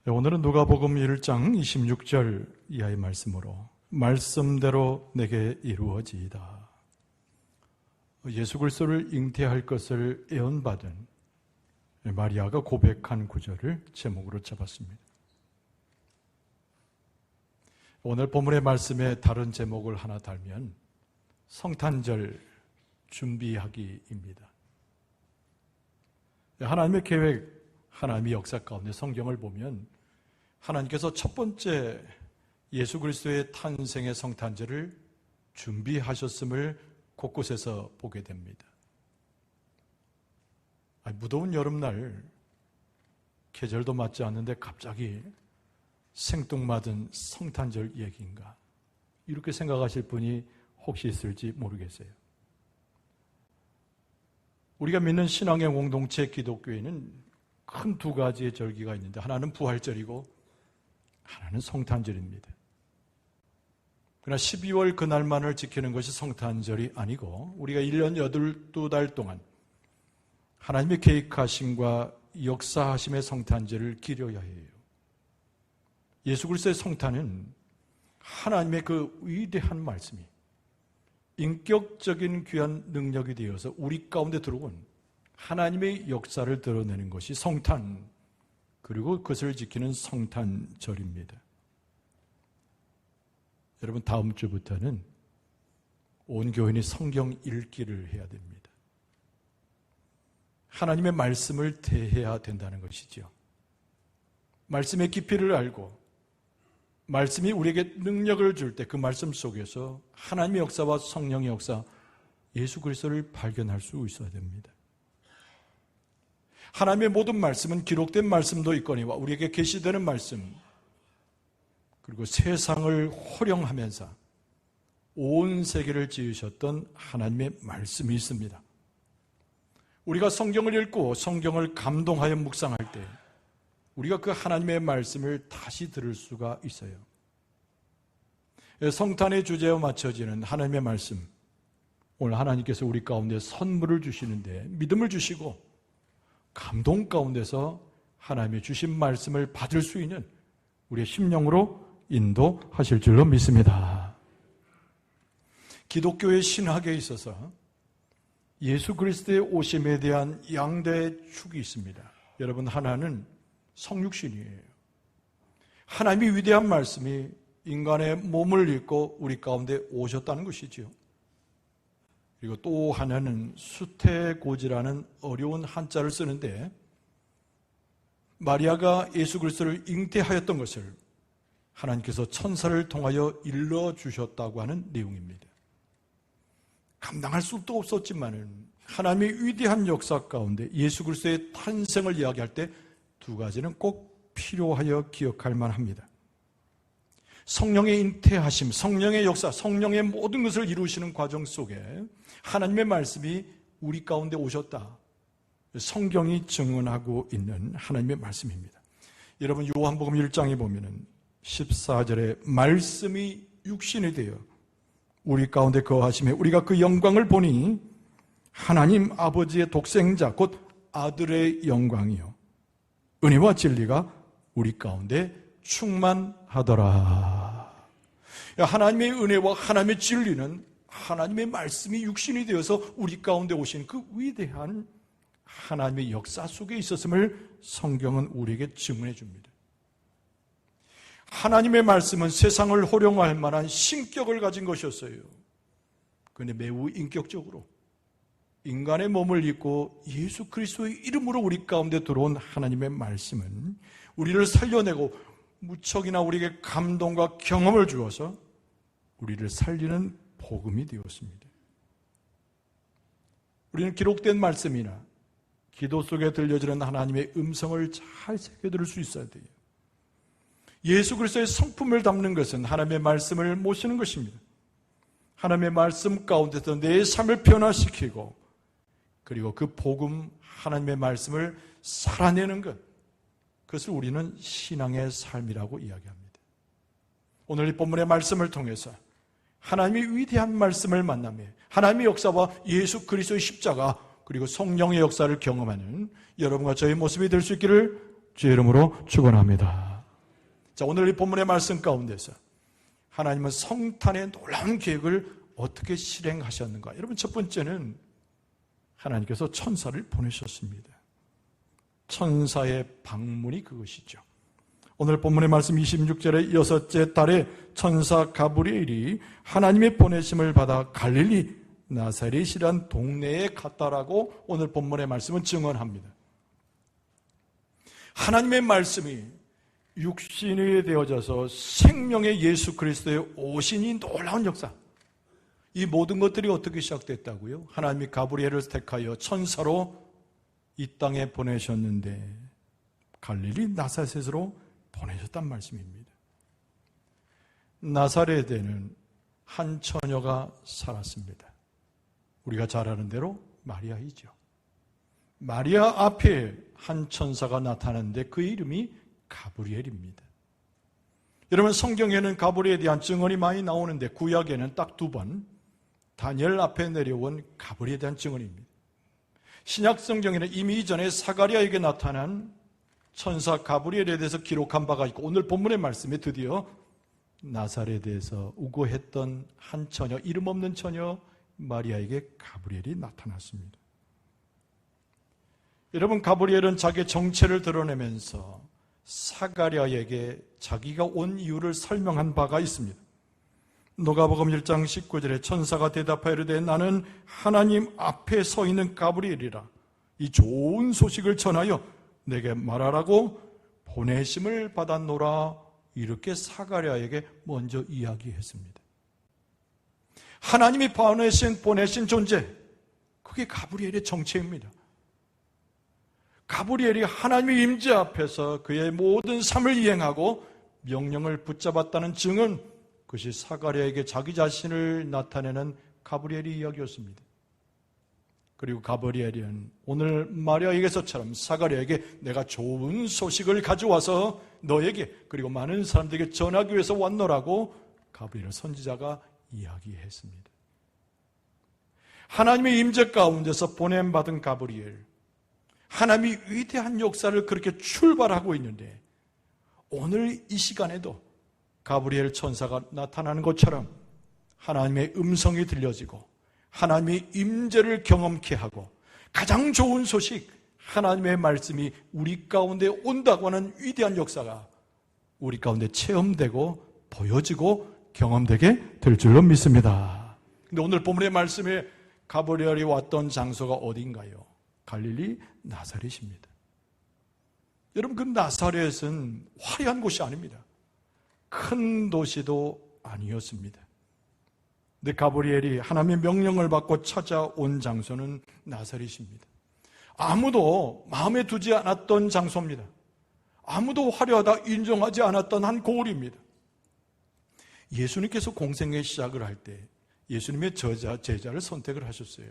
오늘은 누가복음 1장 26절 이하의 말씀으로 말씀대로 내게 이루어지이다. 예수 그리스도를 잉태할 것을 예언받은 마리아가 고백한 구절을 제목으로 잡았습니다. 오늘 본문의 말씀에 다른 제목을 하나 달면 성탄절 준비하기입니다. 하나님의 계획, 하나님의 역사 가운데 성경을 보면 하나님께서 첫 번째 예수 그리스도의 탄생의 성탄절을 준비하셨음을 곳곳에서 보게 됩니다. 무더운 여름날 계절도 맞지 않는데 갑자기 생뚱맞은 성탄절 얘기인가, 이렇게 생각하실 분이 혹시 있을지 모르겠어요. 우리가 믿는 신앙의 공동체 기독교에는 큰 두 가지의 절기가 있는데, 하나는 부활절이고 하나는 성탄절입니다. 그러나 12월 그날만을 지키는 것이 성탄절이 아니고, 우리가 1년 82달 동안 하나님의 계획하심과 역사하심의 성탄절을 기려야 해요. 예수 그리스도의 성탄은 하나님의 그 위대한 말씀이 인격적인 귀한 능력이 되어서 우리 가운데 들어온 하나님의 역사를 드러내는 것이 성탄, 그리고 그것을 지키는 성탄절입니다. 여러분, 다음 주부터는 온 교인이 성경 읽기를 해야 됩니다. 하나님의 말씀을 대해야 된다는 것이죠. 말씀의 깊이를 알고 말씀이 우리에게 능력을 줄 때 그 말씀 속에서 하나님의 역사와 성령의 역사, 예수 그리스도를 발견할 수 있어야 됩니다. 하나님의 모든 말씀은 기록된 말씀도 있거니와 우리에게 계시되는 말씀, 그리고 세상을 호령하면서 온 세계를 지으셨던 하나님의 말씀이 있습니다. 우리가 성경을 읽고 성경을 감동하여 묵상할 때 우리가 그 하나님의 말씀을 다시 들을 수가 있어요. 성탄의 주제와 맞춰지는 하나님의 말씀, 오늘 하나님께서 우리 가운데 선물을 주시는데 믿음을 주시고 감동 가운데서 하나님의 주신 말씀을 받을 수 있는 우리의 심령으로 인도하실 줄로 믿습니다. 기독교의 신학에 있어서 예수 그리스도의 오심에 대한 양대의 축이 있습니다. 여러분, 하나는 성육신이에요. 하나님의 위대한 말씀이 인간의 몸을 입고 우리 가운데 오셨다는 것이죠. 그리고 또 하나는 수태고지라는 어려운 한자를 쓰는데, 마리아가 예수 그리스도를 잉태하였던 것을 하나님께서 천사를 통하여 일러주셨다고 하는 내용입니다. 감당할 수도 없었지만은 하나님의 위대한 역사 가운데 예수 그리스도의 탄생을 이야기할 때 두 가지는 꼭 필요하여 기억할 만합니다. 성령의 잉태하심, 성령의 역사, 성령의 모든 것을 이루시는 과정 속에 하나님의 말씀이 우리 가운데 오셨다, 성경이 증언하고 있는 하나님의 말씀입니다. 여러분, 요한복음 1장에 보면은 14절에 말씀이 육신이 되어 우리 가운데 거하심에 우리가 그 영광을 보니 하나님 아버지의 독생자 곧 아들의 영광이요 은혜와 진리가 우리 가운데 충만하더라. 하나님의 은혜와 하나님의 진리는 하나님의 말씀이 육신이 되어서 우리 가운데 오신 그 위대한 하나님의 역사 속에 있었음을 성경은 우리에게 증언해 줍니다. 하나님의 말씀은 세상을 호령할 만한 신격을 가진 것이었어요. 그런데 매우 인격적으로 인간의 몸을 입고 예수 그리스도의 이름으로 우리 가운데 들어온 하나님의 말씀은 우리를 살려내고 무척이나 우리에게 감동과 경험을 주어서 우리를 살리는 복음이 되었습니다. 우리는 기록된 말씀이나 기도 속에 들려지는 하나님의 음성을 잘 새겨들을 수 있어야 돼요. 예수 그리스도의 성품을 담는 것은 하나님의 말씀을 모시는 것입니다. 하나님의 말씀 가운데서 내 삶을 변화시키고, 그리고 그 복음, 하나님의 말씀을 살아내는 것, 그것을 우리는 신앙의 삶이라고 이야기합니다. 오늘 이 본문의 말씀을 통해서 하나님의 위대한 말씀을 만나며 하나님의 역사와 예수 그리스도의 십자가, 그리고 성령의 역사를 경험하는 여러분과 저의 모습이 될 수 있기를 주의 이름으로 축원합니다. 자, 오늘 이 본문의 말씀 가운데서 하나님은 성탄의 놀라운 계획을 어떻게 실행하셨는가? 여러분, 첫 번째는 하나님께서 천사를 보내셨습니다. 천사의 방문이 그것이죠. 오늘 본문의 말씀 26절에 여섯째 달에 천사 가브리엘이 하나님의 보내심을 받아 갈릴리 나사렛이란 동네에 갔다라고 오늘 본문의 말씀은 증언합니다. 하나님의 말씀이 육신이 되어져서 생명의 예수 그리스도의 오신이 놀라운 역사. 이 모든 것들이 어떻게 시작됐다고요? 하나님이 가브리엘을 택하여 천사로 이 땅에 보내셨는데 갈릴리 나사렛으로 보내셨단 말씀입니다. 나사렛에는 한 처녀가 살았습니다. 우리가 잘 아는 대로 마리아이죠. 마리아 앞에 한 천사가 나타났는데 그 이름이 가브리엘입니다. 여러분, 성경에는 가브리엘에 대한 증언이 많이 나오는데 구약에는 딱 2번 다니엘 앞에 내려온 가브리엘에 대한 증언입니다. 신약 성경에는 이미 이전에 사가랴에게 나타난 천사 가브리엘에 대해서 기록한 바가 있고 오늘 본문의 말씀에 드디어 나사렛에서 우거했던 한 처녀, 이름 없는 처녀 마리아에게 가브리엘이 나타났습니다. 여러분, 가브리엘은 자기의 정체를 드러내면서 사가랴에게 자기가 온 이유를 설명한 바가 있습니다. 누가복음 1장 19절에 천사가 대답하여 이르되 나는 하나님 앞에 서 있는 가브리엘이라. 이 좋은 소식을 전하여 내게 말하라고 보내심을 받았노라. 이렇게 사가랴에게 먼저 이야기했습니다. 하나님이 보내신 존재, 그게 가브리엘의 정체입니다. 가브리엘이 하나님의 임재 앞에서 그의 모든 삶을 이행하고 명령을 붙잡았다는 증언, 그것이 사가랴에게 자기 자신을 나타내는 가브리엘의 이야기였습니다. 그리고 가브리엘은 오늘 마리아에게서처럼 사가랴에게 내가 좋은 소식을 가져와서 너에게 그리고 많은 사람들에게 전하기 위해서 왔노라고 가브리엘 선지자가 이야기했습니다. 하나님의 임재 가운데서 보냄받은 가브리엘, 하나님이 위대한 역사를 그렇게 출발하고 있는데 오늘 이 시간에도 가브리엘 천사가 나타나는 것처럼 하나님의 음성이 들려지고 하나님의 임재를 경험케 하고 가장 좋은 소식, 하나님의 말씀이 우리 가운데 온다고 하는 위대한 역사가 우리 가운데 체험되고 보여지고 경험되게 될 줄로 믿습니다. 근데 오늘 본문의 말씀에 가브리엘이 왔던 장소가 어딘가요? 갈릴리 나사렛입니다. 여러분, 그 나사렛은 화려한 곳이 아닙니다. 큰 도시도 아니었습니다. 근데 가브리엘이 하나님의 명령을 받고 찾아온 장소는 나사렛입니다. 아무도 마음에 두지 않았던 장소입니다. 아무도 화려하다 인정하지 않았던 한 고을입니다. 예수님께서 공생의 시작을 할 때 예수님의 제자를 선택을 하셨어요.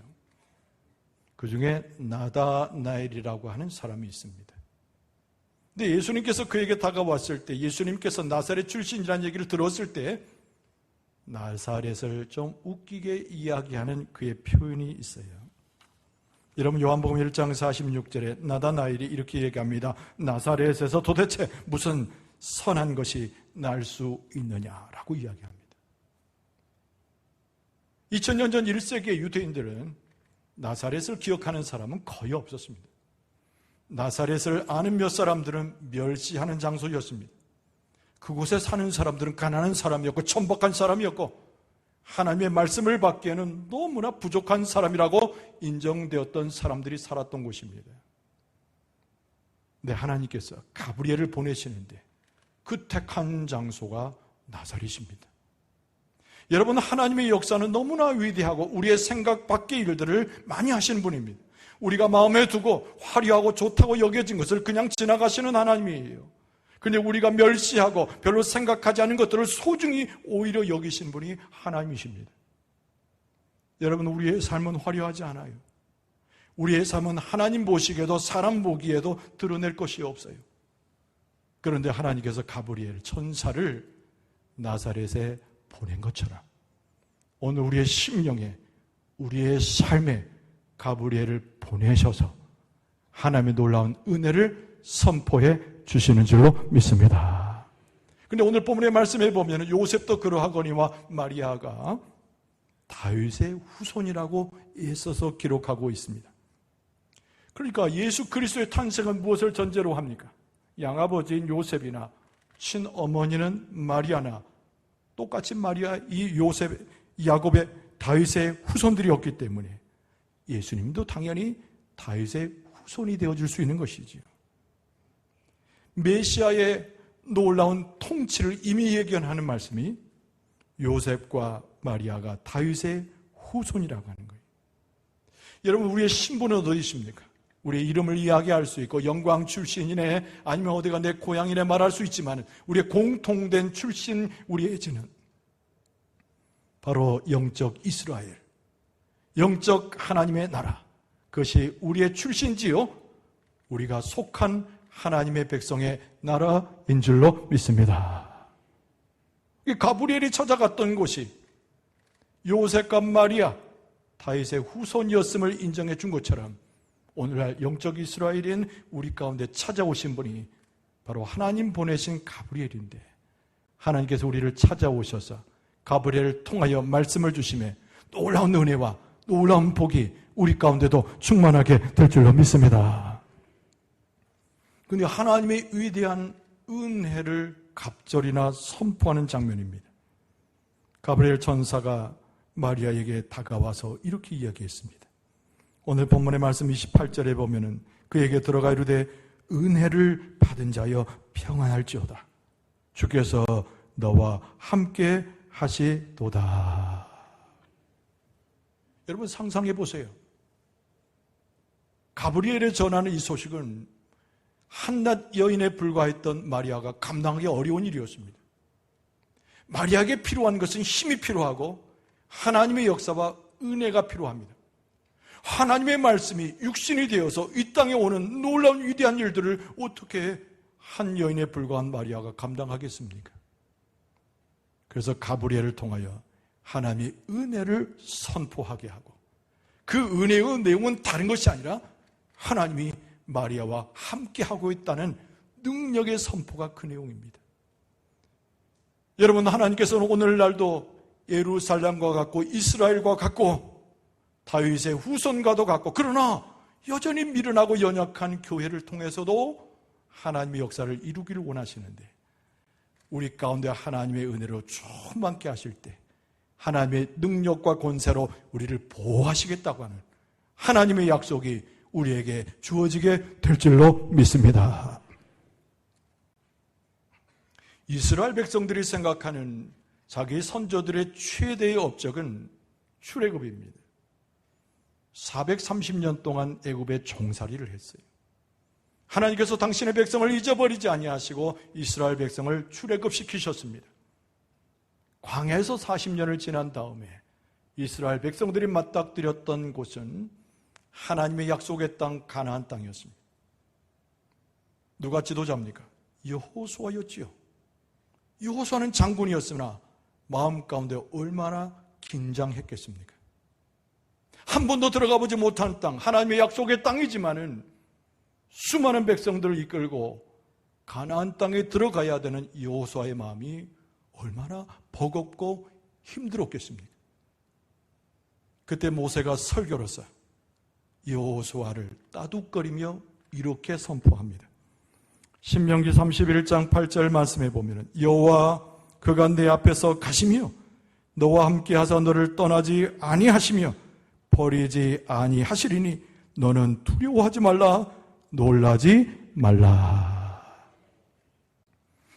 그 중에 나다나엘이라고 하는 사람이 있습니다. 근데 예수님께서 그에게 다가왔을 때, 예수님께서 나사렛 출신이라는 얘기를 들었을 때 나사렛을 좀 웃기게 이야기하는 그의 표현이 있어요. 여러분, 요한복음 1장 46절에 나다나엘이 이렇게 얘기합니다. 나사렛에서 도대체 무슨 선한 것이 날 수 있느냐라고 이야기합니다. 2000년 전 1세기의 유대인들은 나사렛을 기억하는 사람은 거의 없었습니다. 나사렛을 아는 몇 사람들은 멸시하는 장소였습니다. 그곳에 사는 사람들은 가난한 사람이었고 천박한 사람이었고 하나님의 말씀을 받기에는 너무나 부족한 사람이라고 인정되었던 사람들이 살았던 곳입니다. 근데 하나님께서 가브리엘을 보내시는데 그 택한 장소가 나사렛입니다. 여러분, 하나님의 역사는 너무나 위대하고 우리의 생각 밖의 일들을 많이 하시는 분입니다. 우리가 마음에 두고 화려하고 좋다고 여겨진 것을 그냥 지나가시는 하나님이에요. 근데 우리가 멸시하고 별로 생각하지 않은 것들을 소중히 오히려 여기신 분이 하나님이십니다. 여러분, 우리의 삶은 화려하지 않아요. 우리의 삶은 하나님 보시기에도 사람 보기에도 드러낼 것이 없어요. 그런데 하나님께서 가브리엘 천사를 나사렛에 보낸 것처럼 오늘 우리의 심령에, 우리의 삶에 가브리엘을 보내셔서 하나님의 놀라운 은혜를 선포해 주시는 줄로 믿습니다. 근데 오늘 본문의 말씀에 보면 요셉도 그러하거니와 마리아가 다윗의 후손이라고 애써서 기록하고 있습니다. 그러니까 예수 그리스도의 탄생은 무엇을 전제로 합니까? 양아버지인 요셉이나 친어머니는 마리아나 똑같이 마리아, 이 요셉, 야곱의 다윗의 후손들이었기 때문에 예수님도 당연히 다윗의 후손이 되어줄 수 있는 것이지요. 메시아의 놀라운 통치를 이미 예견하는 말씀이 요셉과 마리아가 다윗의 후손이라고 하는 거예요. 여러분, 우리의 신분은 어디십니까? 우리의 이름을 이야기할 수 있고 영광 출신이네 아니면 어디가 내 고향이네 말할 수 있지만 우리의 공통된 출신, 우리의 지는 바로 영적 이스라엘, 영적 하나님의 나라, 그것이 우리의 출신지요 우리가 속한 하나님의 백성의 나라인 줄로 믿습니다. 가브리엘이 찾아갔던 곳이 요셉과 마리아, 다윗의 후손이었음을 인정해 준 것처럼 오늘날 영적 이스라엘인 우리 가운데 찾아오신 분이 바로 하나님 보내신 가브리엘인데, 하나님께서 우리를 찾아오셔서 가브리엘을 통하여 말씀을 주심에 놀라운 은혜와 놀라운 복이 우리 가운데도 충만하게 될 줄로 믿습니다. 그런데 하나님의 위대한 은혜를 갑절이나 선포하는 장면입니다. 가브리엘 천사가 마리아에게 다가와서 이렇게 이야기했습니다. 오늘 본문의 말씀 28절에 보면은 그에게 들어가 이르되 은혜를 받은 자여 평안할지어다. 주께서 너와 함께 하시도다. 여러분 상상해 보세요. 가브리엘에 전하는 이 소식은 한낱 여인에 불과했던 마리아가 감당하기 어려운 일이었습니다. 마리아에게 필요한 것은 힘이 필요하고 하나님의 역사와 은혜가 필요합니다. 하나님의 말씀이 육신이 되어서 이 땅에 오는 놀라운 위대한 일들을 어떻게 한 여인에 불과한 마리아가 감당하겠습니까? 그래서 가브리엘을 통하여 하나님의 은혜를 선포하게 하고, 그 은혜의 내용은 다른 것이 아니라 하나님이 마리아와 함께하고 있다는 능력의 선포가 그 내용입니다. 여러분, 하나님께서는 오늘날도 예루살렘과 같고 이스라엘과 같고 다윗의 후손과도 같고, 그러나 여전히 미련하고 연약한 교회를 통해서도 하나님의 역사를 이루기를 원하시는데, 우리 가운데 하나님의 은혜로 충만케 하실 때 하나님의 능력과 권세로 우리를 보호하시겠다고 하는 하나님의 약속이 우리에게 주어지게 될 줄로 믿습니다. 이스라엘 백성들이 생각하는 자기 선조들의 최대의 업적은 출애굽입니다. 430년 동안 애굽에 종살이를 했어요. 하나님께서 당신의 백성을 잊어버리지 아니하시고 이스라엘 백성을 출애굽시키셨습니다. 광야에서 40년을 지난 다음에 이스라엘 백성들이 맞닥뜨렸던 곳은 하나님의 약속의 땅 가나안 땅이었습니다. 누가 지도자입니까? 여호수아였지요. 여호수아는 장군이었으나 마음 가운데 얼마나 긴장했겠습니까? 한 번도 들어가 보지 못한 땅, 하나님의 약속의 땅이지만은 수많은 백성들을 이끌고 가나안 땅에 들어가야 되는 여호수아의 마음이 얼마나 버겁고 힘들었겠습니까? 그때 모세가 설교로서 여호수아를 따둑거리며 이렇게 선포합니다. 신명기 31장 8절 말씀에 보면 여호와 그가 내 앞에서 가시며 너와 함께 하사 너를 떠나지 아니하시며 버리지 아니하시리니 너는 두려워하지 말라, 놀라지 말라.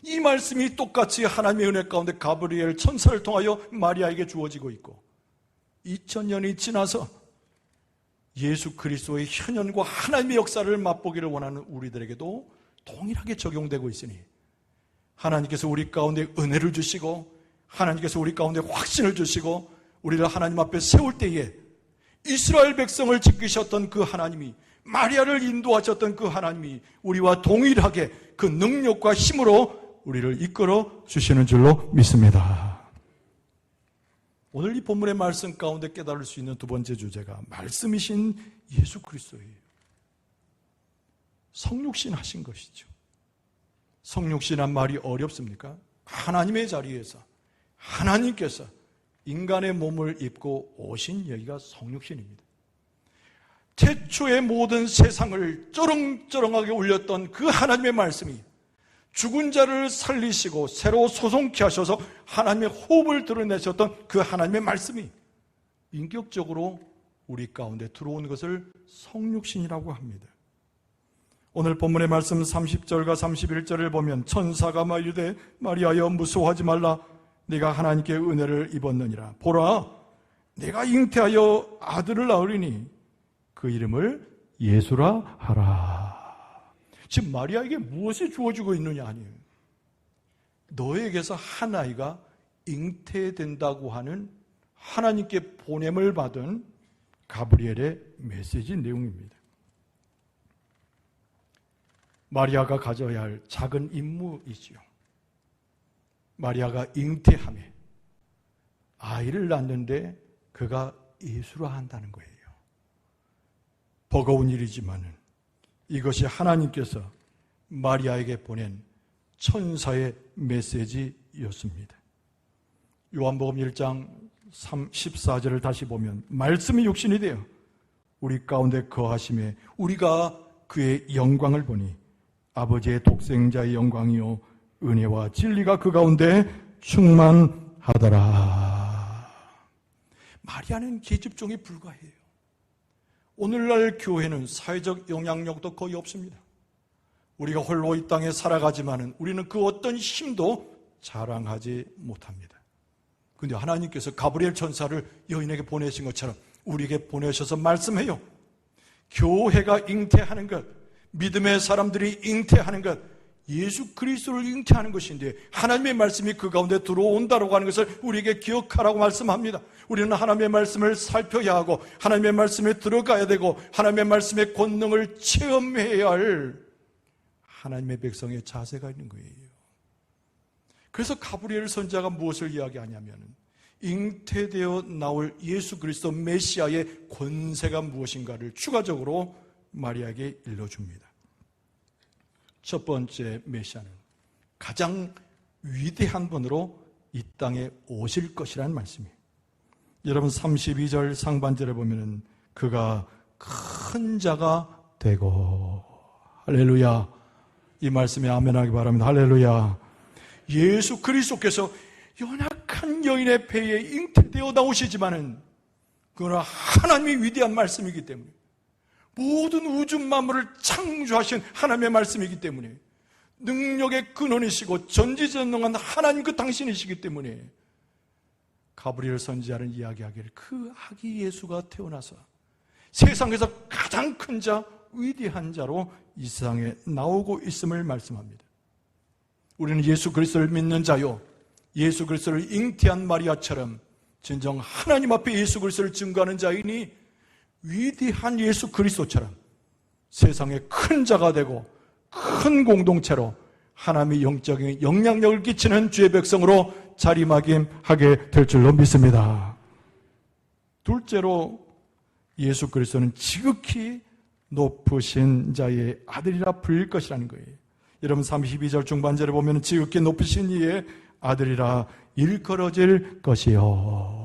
이 말씀이 똑같이 하나님의 은혜 가운데 가브리엘 천사를 통하여 마리아에게 주어지고 있고, 2000년이 지나서 예수 그리스도의 현현과 하나님의 역사를 맛보기를 원하는 우리들에게도 동일하게 적용되고 있으니 하나님께서 우리 가운데 은혜를 주시고 하나님께서 우리 가운데 확신을 주시고 우리를 하나님 앞에 세울 때에 이스라엘 백성을 지키셨던 그 하나님이, 마리아를 인도하셨던 그 하나님이 우리와 동일하게 그 능력과 힘으로 우리를 이끌어 주시는 줄로 믿습니다. 오늘 이 본문의 말씀 가운데 깨달을 수 있는 두 번째 주제가 말씀이신 예수 그리스도예요. 성육신 하신 것이죠. 성육신한 말이 어렵습니까? 하나님의 자리에서 하나님께서 인간의 몸을 입고 오신 여기가 성육신입니다. 태초의 모든 세상을 쩌렁쩌렁하게 울렸던 그 하나님의 말씀이 죽은 자를 살리시고 새로 소송케 하셔서 하나님의 호흡을 드러내셨던 그 하나님의 말씀이 인격적으로 우리 가운데 들어온 것을 성육신이라고 합니다. 오늘 본문의 말씀 30절과 31절을 보면 천사가 말이되 마리아여 무서워하지 말라 네가 하나님께 은혜를 입었느니라. 보라 내가 잉태하여 아들을 낳으리니 그 이름을 예수라 하라. 지금 마리아에게 무엇이 주어지고 있느냐 아니에요. 너에게서 한 아이가 잉태된다고 하는 하나님께 보냄을 받은 가브리엘의 메시지 내용입니다. 마리아가 가져야 할 작은 임무이지요. 마리아가 잉태함에 아이를 낳는데 그가 예수라 한다는 거예요. 버거운 일이지만 이것이 하나님께서 마리아에게 보낸 천사의 메시지였습니다. 요한복음 1장 14절을 다시 보면 말씀이 육신이 되어 우리 가운데 거하심에 우리가 그의 영광을 보니 아버지의 독생자의 영광이요 은혜와 진리가 그 가운데 충만하더라. 마리아는 계집종에 불과해요. 오늘날 교회는 사회적 영향력도 거의 없습니다. 우리가 홀로 이 땅에 살아가지만은 우리는 그 어떤 힘도 자랑하지 못합니다. 그런데 하나님께서 가브리엘 천사를 여인에게 보내신 것처럼 우리에게 보내셔서 말씀해요. 교회가 잉태하는 것, 믿음의 사람들이 잉태하는 것, 예수 그리스도를 잉태하는 것인데 하나님의 말씀이 그 가운데 들어온다고 하는 것을 우리에게 기억하라고 말씀합니다. 우리는 하나님의 말씀을 살펴야 하고 하나님의 말씀에 들어가야 되고 하나님의 말씀의 권능을 체험해야 할 하나님의 백성의 자세가 있는 거예요. 그래서 가브리엘 선지자가 무엇을 이야기하냐면 잉태되어 나올 예수 그리스도 메시아의 권세가 무엇인가를 추가적으로 마리아에게 일러줍니다. 첫 번째 메시아는 가장 위대한 분으로 이 땅에 오실 것이라는 말씀이에요. 여러분 32절 상반절에 보면은 그가 큰 자가 되고, 할렐루야, 이 말씀에 아멘하기 바랍니다. 할렐루야. 예수 그리스도께서 연약한 여인의 배에 잉태되어 나오시지만은 그러나 하나님의 위대한 말씀이기 때문에 모든 우주 만물을 창조하신 하나님의 말씀이기 때문에 능력의 근원이시고 전지전능한 하나님 그 당신이시기 때문에 가브리엘 선지자는 이야기하기를 그 아기 예수가 태어나서 세상에서 가장 큰 자, 위대한 자로 이 세상에 나오고 있음을 말씀합니다. 우리는 예수 그리스도를 믿는 자요, 예수 그리스도를 잉태한 마리아처럼 진정 하나님 앞에 예수 그리스도를 증거하는 자이니 위대한 예수 그리스도처럼 세상에 큰 자가 되고 큰 공동체로 하나님의 영적인 영향력을 끼치는 주의 백성으로 자리매김하게 될 줄로 믿습니다. 둘째로 예수 그리스도는 지극히 높으신 자의 아들이라 불릴 것이라는 거예요. 여러분 32절 중반절에 보면 지극히 높으신 이의 아들이라 일컬어질 것이요.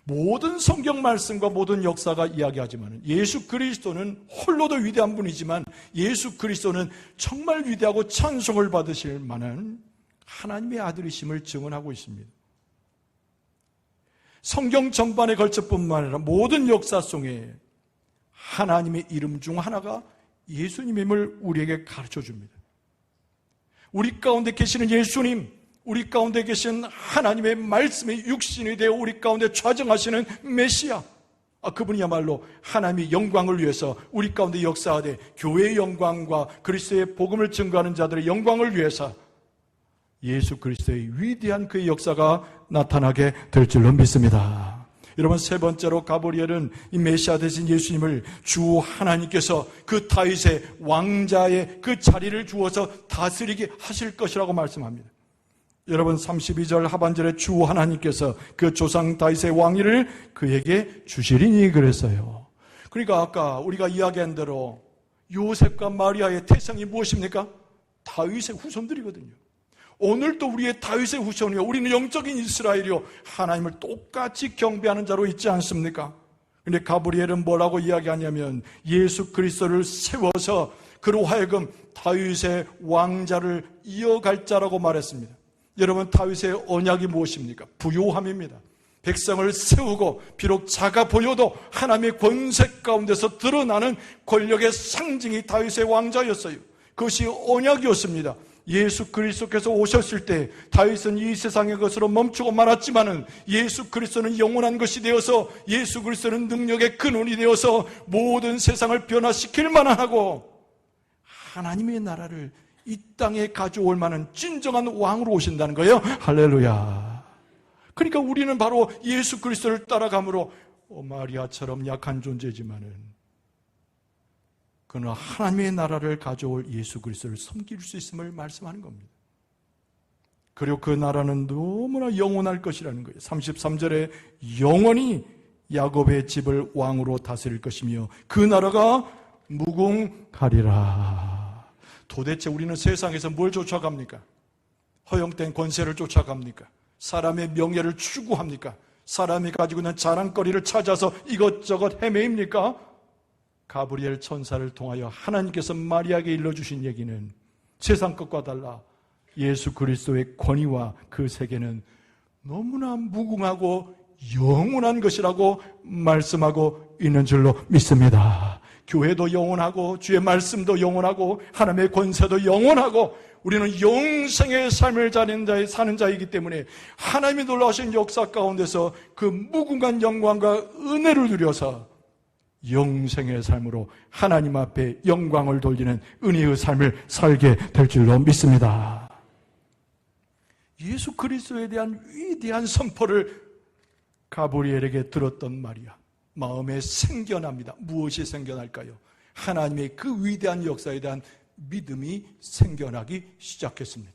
모든 성경 말씀과 모든 역사가 이야기하지만 예수 그리스도는 홀로도 위대한 분이지만 예수 그리스도는 정말 위대하고 찬송을 받으실 만한 하나님의 아들이심을 증언하고 있습니다. 성경 전반에 걸쳐뿐만 아니라 모든 역사 속에 하나님의 이름 중 하나가 예수님임을 우리에게 가르쳐 줍니다. 우리 가운데 계시는 예수님, 우리 가운데 계신 하나님의 말씀이 육신이 되어 우리 가운데 좌정하시는 메시아, 그분이야말로 하나님의 영광을 위해서 우리 가운데 역사하되 교회의 영광과 그리스도의 복음을 증거하는 자들의 영광을 위해서 예수 그리스도의 위대한 그의 역사가 나타나게 될 줄로 믿습니다. 여러분 세 번째로 가브리엘은 이 메시아 되신 예수님을 주 하나님께서 그 다윗의 왕자의 그 자리를 주어서 다스리게 하실 것이라고 말씀합니다. 여러분 32절 하반절에 주 하나님께서 그 조상 다윗의 왕위를 그에게 주시리니 그랬어요. 그러니까 아까 우리가 이야기한 대로 요셉과 마리아의 태생이 무엇입니까? 다윗의 후손들이거든요. 오늘도 우리의 다윗의 후손이요, 우리는 영적인 이스라엘이요, 하나님을 똑같이 경배하는 자로 있지 않습니까? 근데 가브리엘은 뭐라고 이야기하냐면 예수 그리스도를 세워서 그로 하여금 다윗의 왕자를 이어갈 자라고 말했습니다. 여러분, 다윗의 언약이 무엇입니까? 부요함입니다. 백성을 세우고 비록 작아 보여도 하나님의 권세 가운데서 드러나는 권력의 상징이 다윗의 왕자였어요. 그것이 언약이었습니다. 예수 그리스도께서 오셨을 때 다윗은 이 세상의 것으로 멈추고 말았지만은 예수 그리스도는 영원한 것이 되어서 예수 그리스도는 능력의 근원이 되어서 모든 세상을 변화시킬 만하고 하나님의 나라를 이 땅에 가져올 만한 진정한 왕으로 오신다는 거예요. 할렐루야. 그러니까 우리는 바로 예수 그리스도를 따라감으로 마리아처럼 약한 존재지만은 그는 하나님의 나라를 가져올 예수 그리스도를 섬길 수 있음을 말씀하는 겁니다. 그리고 그 나라는 너무나 영원할 것이라는 거예요. 33절에 영원히 야곱의 집을 왕으로 다스릴 것이며 그 나라가 무궁하리라. 도대체 우리는 세상에서 뭘 쫓아갑니까? 허영된 권세를 쫓아갑니까? 사람의 명예를 추구합니까? 사람이 가지고 있는 자랑거리를 찾아서 이것저것 헤매입니까? 가브리엘 천사를 통하여 하나님께서 마리아에게 일러주신 얘기는 세상 것과 달라 예수 그리스도의 권위와 그 세계는 너무나 무궁하고 영원한 것이라고 말씀하고 있는 줄로 믿습니다. 교회도 영원하고 주의 말씀도 영원하고 하나님의 권세도 영원하고 우리는 영생의 삶을 사는 자이기 때문에 하나님이 놀라우신 역사 가운데서 그 무궁한 영광과 은혜를 누려서 영생의 삶으로 하나님 앞에 영광을 돌리는 은혜의 삶을 살게 될 줄로 믿습니다. 예수 그리스도에 대한 위대한 선포를 가브리엘에게 들었던 마리아, 마음에 생겨납니다. 무엇이 생겨날까요? 하나님의 그 위대한 역사에 대한 믿음이 생겨나기 시작했습니다.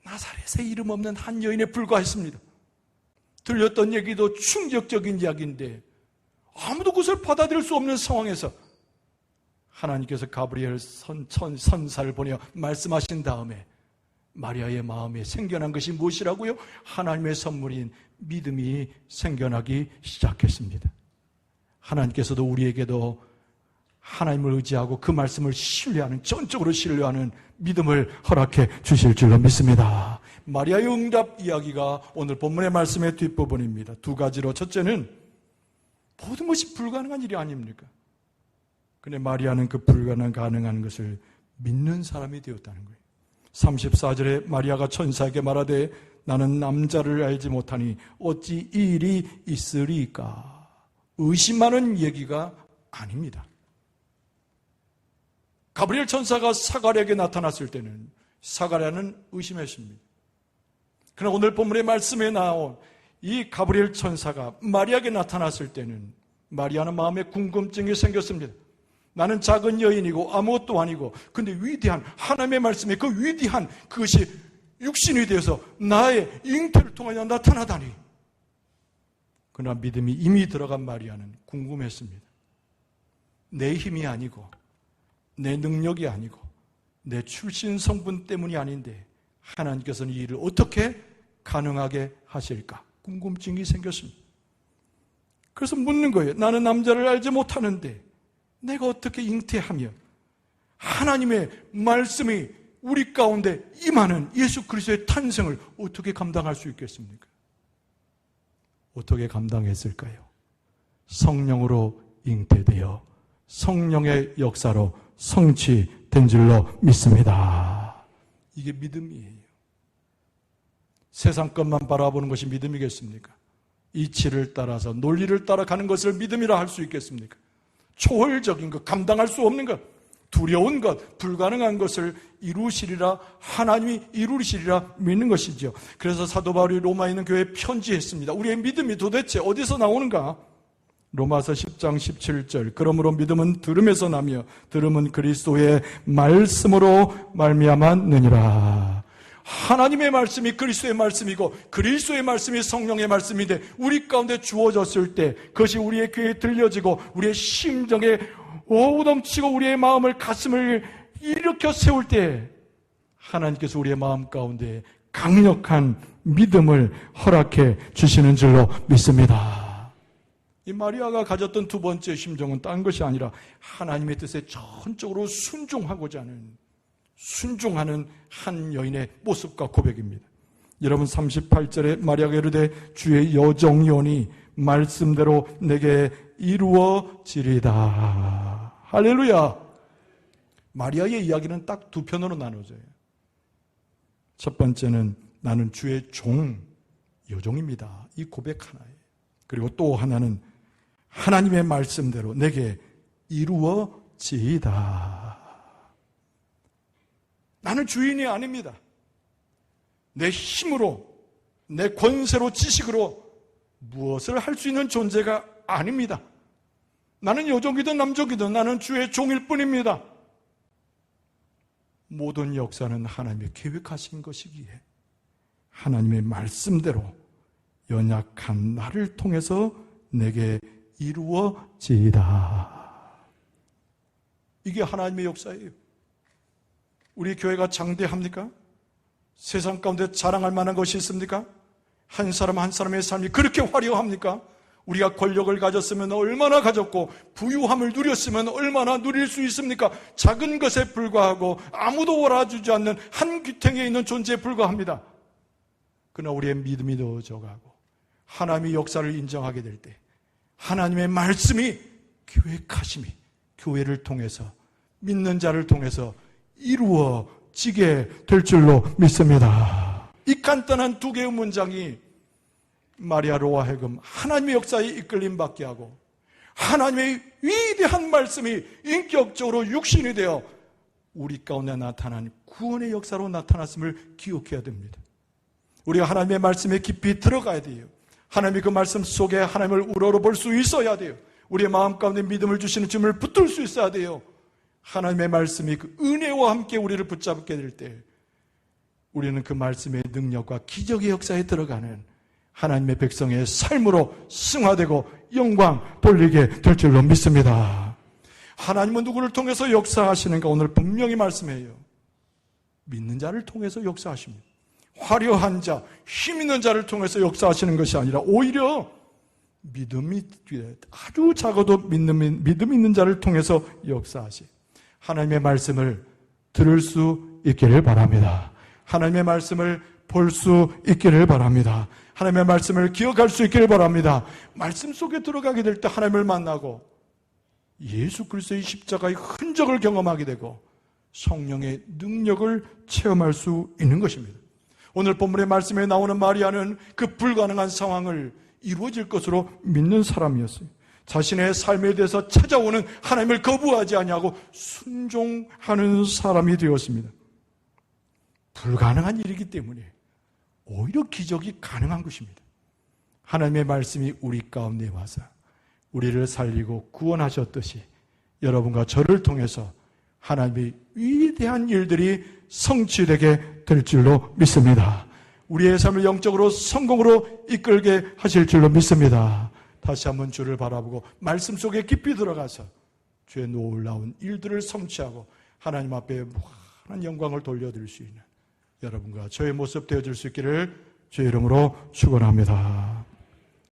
나사렛에 이름 없는 한 여인에 불과했습니다. 들렸던 얘기도 충격적인 이야기인데 아무도 그것을 받아들일 수 없는 상황에서 하나님께서 가브리엘 선사를 보내어 말씀하신 다음에 마리아의 마음에 생겨난 것이 무엇이라고요? 하나님의 선물인 믿음이 생겨나기 시작했습니다. 하나님께서도 우리에게도 하나님을 의지하고 그 말씀을 신뢰하는, 전적으로 신뢰하는 믿음을 허락해 주실 줄로 믿습니다. 마리아의 응답 이야기가 오늘 본문의 말씀의 뒷부분입니다. 두 가지로, 첫째는 모든 것이 불가능한 일이 아닙니까? 근데 마리아는 그 불가능한 것을 믿는 사람이 되었다는 거예요. 34절에 마리아가 천사에게 말하되 나는 남자를 알지 못하니 어찌 이 일이 있으리까? 의심하는 얘기가 아닙니다. 가브리엘 천사가 사가랴에게 나타났을 때는 사가랴는 의심했습니다. 그러나 오늘 본문의 말씀에 나온 이 가브리엘 천사가 마리아에게 나타났을 때는 마리아는 마음에 궁금증이 생겼습니다. 나는 작은 여인이고 아무것도 아니고, 근데 위대한 하나님의 말씀에 그 위대한 그것이 육신이 되어서 나의 잉태를 통하여 나타나다니. 그러나 믿음이 이미 들어간 마리아는 궁금했습니다. 내 힘이 아니고 내 능력이 아니고 내 출신 성분 때문이 아닌데 하나님께서는 이 일을 어떻게 가능하게 하실까? 궁금증이 생겼습니다. 그래서 묻는 거예요. 나는 남자를 알지 못하는데 내가 어떻게 잉태하며 하나님의 말씀이 우리 가운데 임하는 예수 그리스도의 탄생을 어떻게 감당할 수 있겠습니까? 어떻게 감당했을까요? 성령으로 잉태되어 성령의 역사로 성취된 줄로 믿습니다. 이게 믿음이에요. 세상 것만 바라보는 것이 믿음이겠습니까? 이치를 따라서 논리를 따라가는 것을 믿음이라 할 수 있겠습니까? 초월적인 것, 감당할 수 없는 것, 두려운 것, 불가능한 것을 이루시리라, 하나님이 이루시리라 믿는 것이죠. 그래서 사도 바울이 로마에 있는 교회에 편지했습니다. 우리의 믿음이 도대체 어디서 나오는가? 로마서 10장 17절. 그러므로 믿음은 들음에서 나며 들음은 그리스도의 말씀으로 말미암았느니라. 하나님의 말씀이 그리스도의 말씀이고 그리스도의 말씀이 성령의 말씀인데 우리 가운데 주어졌을 때 그것이 우리의 귀에 들려지고 우리의 심정에 오동치고 우리의 마음을, 가슴을 일으켜 세울 때 하나님께서 우리의 마음 가운데 강력한 믿음을 허락해 주시는 줄로 믿습니다. 이 마리아가 가졌던 두 번째 심정은 딴 것이 아니라 하나님의 뜻에 전적으로 순종하는 한 여인의 모습과 고백입니다. 여러분 38절에 마리아가 이르되 주의 여정연이 말씀대로 내게 이루어지리다. 할렐루야. 마리아의 이야기는 딱 두 편으로 나눠져요. 첫 번째는 나는 주의 여종입니다. 이 고백 하나에. 그리고 또 하나는 하나님의 말씀대로 내게 이루어지이다. 나는 주인이 아닙니다. 내 힘으로, 내 권세로, 지식으로 무엇을 할 수 있는 존재가 아닙니다. 나는 여종이든 남종이든 나는 주의 종일 뿐입니다. 모든 역사는 하나님의 계획하신 것이기에 하나님의 말씀대로 연약한 나를 통해서 내게 이루어지이다. 이게 하나님의 역사예요. 우리 교회가 장대합니까? 세상 가운데 자랑할 만한 것이 있습니까? 한 사람 한 사람의 삶이 그렇게 화려합니까? 우리가 권력을 가졌으면 얼마나 가졌고 부유함을 누렸으면 얼마나 누릴 수 있습니까? 작은 것에 불과하고 아무도 몰아주지 않는 한 귀퉁이에 있는 존재에 불과합니다. 그러나 우리의 믿음이 넣어져가고 하나님의 역사를 인정하게 될 때 하나님의 말씀이 계획하심이 교회를 통해서 믿는 자를 통해서 이루어지게 될 줄로 믿습니다. 이 간단한 두 개의 문장이 마리아로 하여금 하나님의 역사에 이끌림 받게 하고 하나님의 위대한 말씀이 인격적으로 육신이 되어 우리 가운데 나타난 구원의 역사로 나타났음을 기억해야 됩니다. 우리가 하나님의 말씀에 깊이 들어가야 돼요. 하나님의 그 말씀 속에 하나님을 우러러볼 수 있어야 돼요. 우리의 마음 가운데 믿음을 주시는 주님을 붙들 수 있어야 돼요. 하나님의 말씀이 그 은혜와 함께 우리를 붙잡게 될 때 우리는 그 말씀의 능력과 기적의 역사에 들어가는 하나님의 백성의 삶으로 승화되고 영광 돌리게 될 줄로 믿습니다. 하나님은 누구를 통해서 역사하시는가 오늘 분명히 말씀해요. 믿는 자를 통해서 역사하십니다. 화려한 자, 힘 있는 자를 통해서 역사하시는 것이 아니라 오히려 믿음이 아주 작아도 믿음 있는 자를 통해서 역사하시. 하나님의 말씀을 들을 수 있기를 바랍니다. 하나님의 말씀을 볼 수 있기를 바랍니다. 하나님의 말씀을 기억할 수 있기를 바랍니다. 말씀 속에 들어가게 될 때 하나님을 만나고 예수 그리스도의 십자가의 흔적을 경험하게 되고 성령의 능력을 체험할 수 있는 것입니다. 오늘 본문의 말씀에 나오는 마리아는 그 불가능한 상황을 이루어질 것으로 믿는 사람이었어요. 자신의 삶에 대해서 찾아오는 하나님을 거부하지 아니하고 순종하는 사람이 되었습니다. 불가능한 일이기 때문에 오히려 기적이 가능한 것입니다. 하나님의 말씀이 우리 가운데 와서 우리를 살리고 구원하셨듯이 여러분과 저를 통해서 하나님의 위대한 일들이 성취되게 될 줄로 믿습니다. 우리의 삶을 영적으로 성공으로 이끌게 하실 줄로 믿습니다. 다시 한번 주를 바라보고 말씀 속에 깊이 들어가서 주의 놀라운 일들을 성취하고 하나님 앞에 무한한 영광을 돌려드릴 수 있는 여러분과 저의 모습 되어줄 수 있기를 주의 이름으로 축원합니다.